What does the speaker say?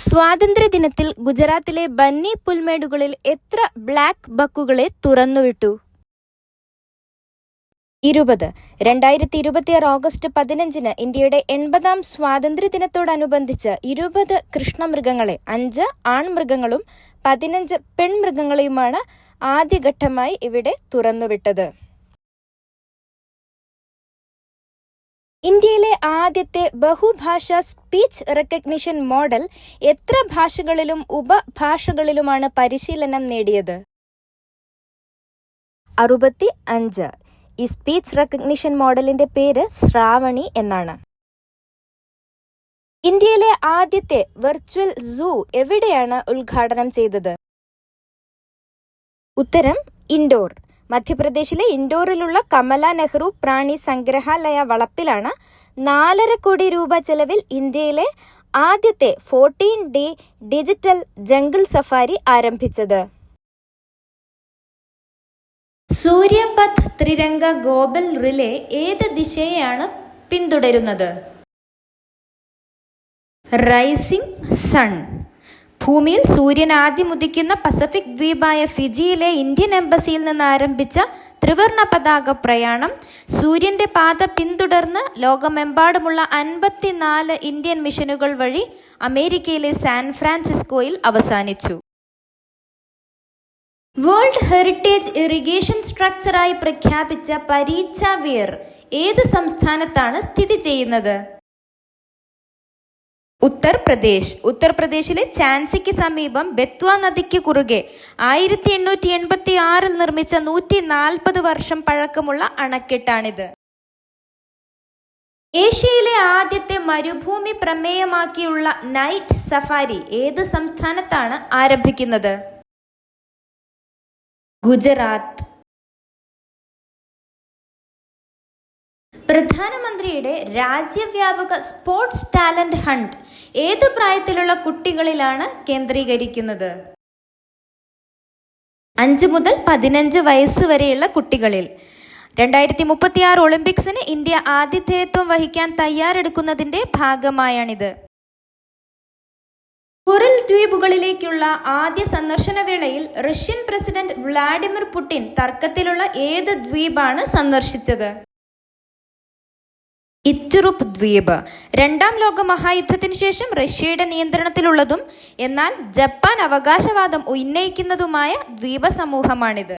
സ്വാതന്ത്ര്യദിനത്തിൽ ഗുജറാത്തിലെ ബന്നി പുൽമേടുകളിൽ എത്ര black ബക്കുകളെ തുറന്നുവിട്ടു? 20. 2026 August 15 ഇന്ത്യയുടെ 80ാം സ്വാതന്ത്ര്യദിനത്തോടനുബന്ധിച്ച് 20 കൃഷ്ണമൃഗങ്ങളെ, 5 ആൺമൃഗങ്ങളും 15 പെൺമൃഗങ്ങളെയുമാണ് ആദ്യഘട്ടമായി ഇവിടെ തുറന്നുവിട്ടത്. ഇന്ത്യയിലെ ആദ്യത്തെ ബഹുഭാഷാ സ്പീച്ച് റെക്കഗ്നിഷൻ മോഡൽ എത്ര ഭാഷകളിലും ഉപഭാഷകളിലുമാണ് പരിശീലനം നേടിയത്? 65. ഈ സ്പീച്ച് റെക്കഗ്നിഷൻ മോഡലിന്റെ പേര് ശ്രാവണി എന്നാണ്. ഇന്ത്യയിലെ ആദ്യത്തെ വെർച്വൽ സൂ എവിടെയാണ് ഉദ്ഘാടനം ചെയ്തത്? ഉത്തരം ഇൻഡോർ. മധ്യപ്രദേശിലെ ഇൻഡോറിലുള്ള കമല നെഹ്റു പ്രാണി സംഗ്രഹാലയ വളപ്പിലാണ് 4.5 കോടി രൂപ ചെലവിൽ ഇന്ത്യയിലെ ആദ്യത്തെ 14-day ഡിജിറ്റൽ ജംഗിൾ സഫാരി ആരംഭിച്ചത്. സൂര്യപഥ് ത്രിരംഗ ഗ്ലോബൽ റിലേ ഏത് ദിശയെയാണ് പിന്തുടരുന്നത്? Rising sun. ഭൂമിയിൽ സൂര്യൻ ആദ്യം ഉദിക്കുന്ന പസഫിക് ദ്വീപായ ഫിജിയിലെ ഇന്ത്യൻ എംബസിയിൽ നിന്ന് ആരംഭിച്ച ത്രിവർണ പതാക പ്രയാണം സൂര്യന്റെ പാത പിന്തുടർന്ന് ലോകമെമ്പാടുമുള്ള 54 ഇന്ത്യൻ മിഷനുകൾ വഴി അമേരിക്കയിലെ സാൻ ഫ്രാൻസിസ്കോയിൽ അവസാനിച്ചു. വേൾഡ് ഹെറിറ്റേജ് ഇറിഗേഷൻ സ്ട്രക്ചറായി പ്രഖ്യാപിച്ച പരീച്ച വിയർ ഏത് സംസ്ഥാനത്താണ് സ്ഥിതി ചെയ്യുന്നത്? ഉത്തർപ്രദേശ്. ഉത്തർപ്രദേശിലെ ഝാൻസിക്ക് സമീപം ബെത്വ നദിക്ക് കുറുകെ 1886 നിർമ്മിച്ച 140 വർഷം പഴക്കമുള്ള അണക്കെട്ടാണിത്. ഏഷ്യയിലെ ആദ്യത്തെ മരുഭൂമി പ്രമേയമാക്കിയുള്ള നൈറ്റ് സഫാരി ഏത് സംസ്ഥാനത്താണ് ആരംഭിക്കുന്നത്? ഗുജറാത്ത്. പ്രധാനമന്ത്രിയുടെ രാജ്യവ്യാപക സ്പോർട്സ് ടാലന്റ് ഹണ്ട് ഏത് പ്രായത്തിലുള്ള കുട്ടികളിലാണ് കേന്ദ്രീകരിക്കുന്നത്? 5 മുതൽ 15 വയസ്സ് വരെയുള്ള കുട്ടികളിൽ. 2036 ഒളിമ്പിക്സിന് ഇന്ത്യ ആതിഥേയത്വം വഹിക്കാൻ തയ്യാറെടുക്കുന്നതിന്റെ ഭാഗമായാണിത്. കുറിൽ ദ്വീപുകളിലേക്കുള്ള ആദ്യ സന്ദർശന വേളയിൽ റഷ്യൻ പ്രസിഡന്റ് വ്ളാഡിമിർ പുടിൻ തർക്കത്തിലുള്ള ഏത് ദ്വീപാണ് സന്ദർശിച്ചത്? ഇറ്റുറുപ്പ് ദ്വീപ്. 2ാം ലോക മഹായുദ്ധത്തിന് ശേഷം റഷ്യയുടെ നിയന്ത്രണത്തിലുള്ളതും എന്നാൽ ജപ്പാൻ അവകാശവാദം ഉന്നയിക്കുന്നതുമായ ദ്വീപ സമൂഹമാണിത്.